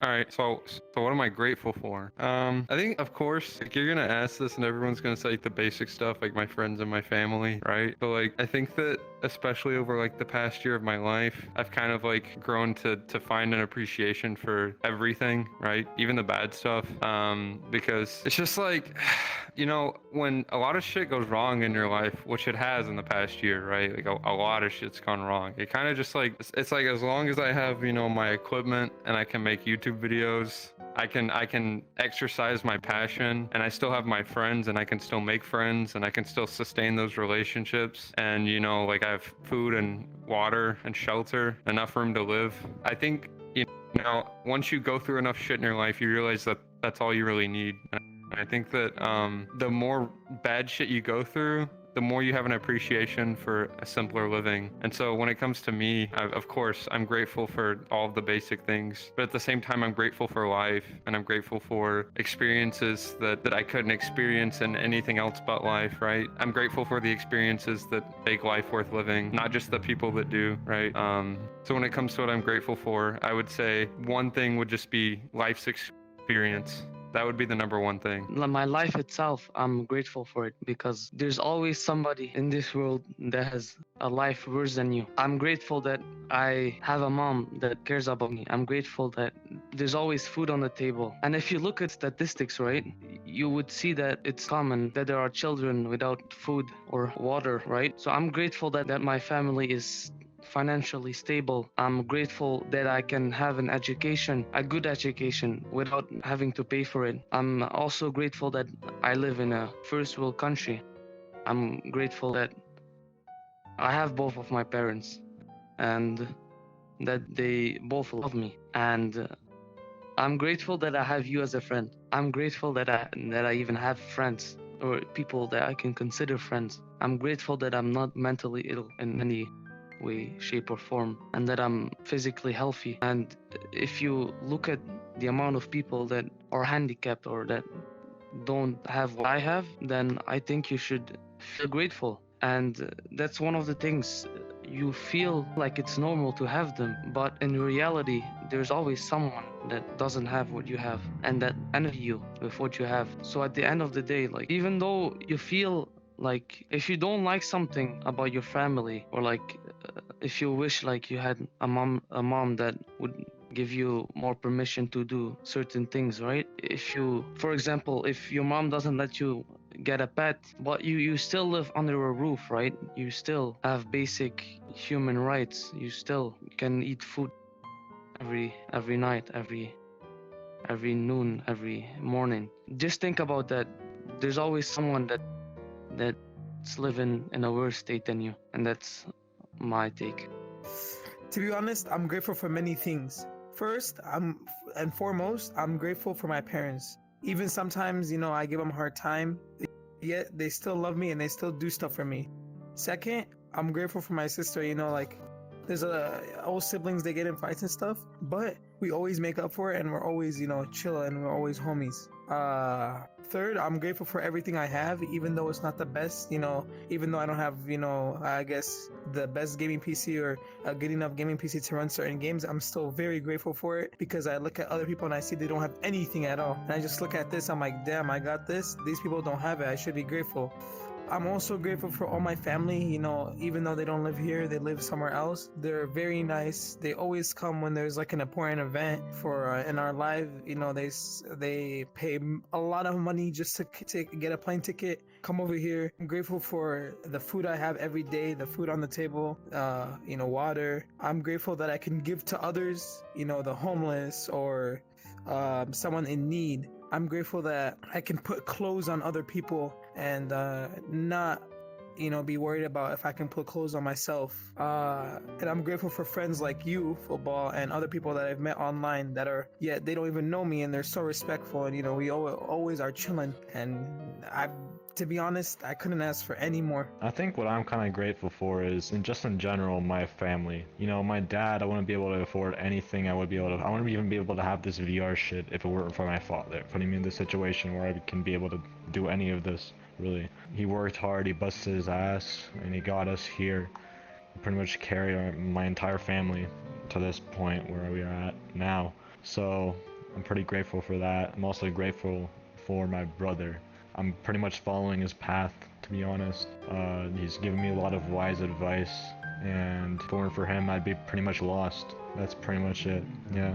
All right, so what am I grateful for? I think of course like you're gonna ask this and everyone's gonna say like the basic stuff like my friends and my family, right? But like I think that especially over like the past year of my life, I've kind of like grown to find an appreciation for everything, right? Even the bad stuff. Because it's just like when a lot of shit goes wrong in your life, which it has in the past year, right? Like a lot of shit's gone wrong. It kind of just like it's like as long as I have, my equipment and I can make YouTube videos, I can exercise my passion and I still have my friends and I can still make friends and I can still sustain those relationships and like I have food and water and shelter, enough room to live. I think once you go through enough shit in your life, you realize that that's all you really need. I think that the more bad shit you go through, the more you have an appreciation for a simpler living. And so when it comes to me, of course, I'm grateful for all of the basic things, but at the same time, I'm grateful for life and I'm grateful for experiences that I couldn't experience in anything else but life, right? I'm grateful for the experiences that make life worth living, not just the people that do, right? So when it comes to what I'm grateful for, I would say one thing would just be life's experience. That would be the number one thing. My life itself, I'm grateful for it because there's always somebody in this world that has a life worse than you. I'm grateful that I have a mom that cares about me. I'm grateful that there's always food on the table. And if you look at statistics, right, you would see that it's common that there are children without food or water, right? So I'm grateful that my family is financially stable. I'm grateful that I can have an education, a good education, without having to pay for it. I'm also grateful that I live in a first world country. I'm grateful that I have both of my parents and that they both love me. And I'm grateful that I have you as a friend. I'm grateful that I even have friends or people that I can consider friends. I'm grateful that I'm not mentally ill in any way, shape, or form, and that I'm physically healthy. And if you look at the amount of people that are handicapped or that don't have what I have, then I think you should feel grateful. And that's one of the things. You feel like it's normal to have them, but in reality, there's always someone that doesn't have what you have and that envy you with what you have. So at the end of the day, like, even though you feel like if you don't like something about your family, or like if you wish like you had a mom that would give you more permission to do certain things, right? If you, for example, if your mom doesn't let you get a pet, but you still live under a roof, right? You still have basic human rights. You still can eat food every night, every noon, every morning. Just think about that. There's always someone that's living in a worse state than you, and that's my take. To be honest, I'm grateful for many things. First, and foremost, I'm grateful for my parents. Even sometimes, I give them a hard time, yet they still love me and they still do stuff for me. Second, I'm grateful for my sister. Like there's old siblings, they get in fights and stuff, but we always make up for it and we're always, chill and we're always homies. Third, I'm grateful for everything I have, even though it's not the best, even though I don't have, I guess the best gaming PC or a good enough gaming PC to run certain games. I'm still very grateful for it because I look at other people and I see they don't have anything at all. And I just look at this, I'm like, damn, I got this. These people don't have it. I should be grateful. I'm also grateful for all my family, even though they don't live here, they live somewhere else. They're very nice. They always come when there's like an important event for in our life. They pay a lot of money just to get a plane ticket, come over here. I'm grateful for the food I have every day, the food on the table, water. I'm grateful that I can give to others, the homeless or someone in need. I'm grateful that I can put clothes on other people and not, be worried about if I can put clothes on myself. And I'm grateful for friends like you, football, and other people that I've met online that are, yet they don't even know me and they're so respectful. And, we always are chilling. And to be honest, I couldn't ask for any more. I think what I'm kind of grateful for is, and just in general, my family. My dad, I wouldn't be able to afford anything. I wouldn't even be able to have this VR shit if it weren't for my father, putting me in this situation where I can be able to do any of this, really. He worked hard, he busted his ass, and he got us here. He pretty much carried my entire family to this point where we are at now. So I'm pretty grateful for that. I'm also grateful for my brother. I'm pretty much following his path, to be honest. He's given me a lot of wise advice, and if it weren't for him, I'd be pretty much lost. That's pretty much it. Yeah.